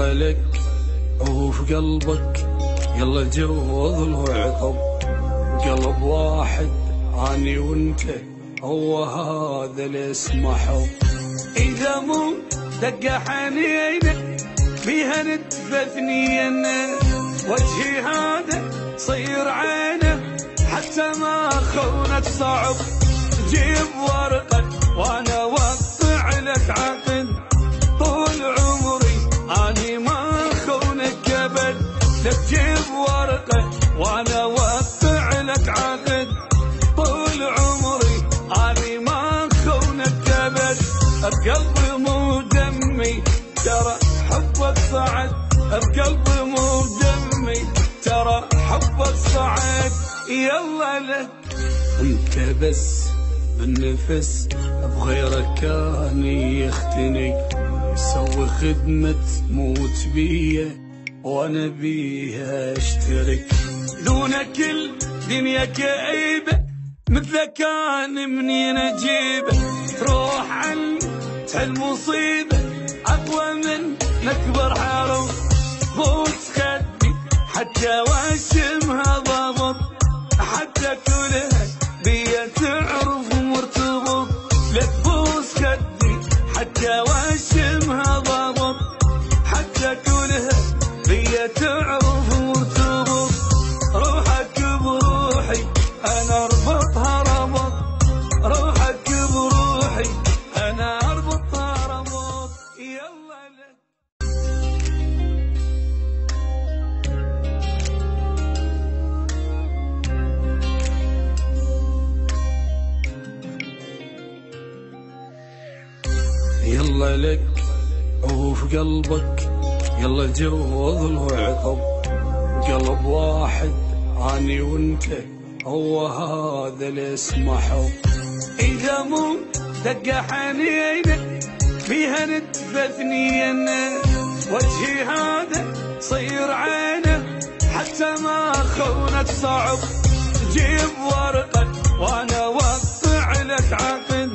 يلا لك وفي قلبك يلا جوض العقب، قلب واحد اني وانت هو هذا اللي اسمه حب. اذا مو دق حنينه فيها نتبثنينا، وجهي هذا صير عينه حتى ما خونك صعب. جيب ورقه وانا اوقع لك عقد، طول عمري اني ما خونك ابد. لك جيب ورقه وانا اوقع لك عقد، طول عمري اني ما خونك ابد. بقلبي مو دمي ترى حبك صعد، بقلبي مو دمي ترى حبك صعد. يلا لك انت بس بالنفس، بغيرك كان يختني. يسوي خدمة تموت بيا وانا بيها اشترك. دونك الدنيا كئيبة مثلك كان منين اجيبه. تروح عن هالمصيبة اقوى من اكبر حرب. بوس خدي حتى واشمها ضبط، حتى كلها بيا تعرف مرتبط. لك بوس خدي حتى واشمها ضبط، حتى كلها بيا تعرف مرتبط. روحك بروحي انا اربطها ربط، روحك بروحي انا اربطها ربط. يلا لك يلا لك وفي قلبك يلا جوض العقب، قلب واحد اني وانت هو هذا اللي اسمه حب. اذا مو دق حنينه فيها نتبثنينا، وجهي هذا صير عينه حتى ما خونك صعب. جيب ورقه وانا اوقع لك عقد،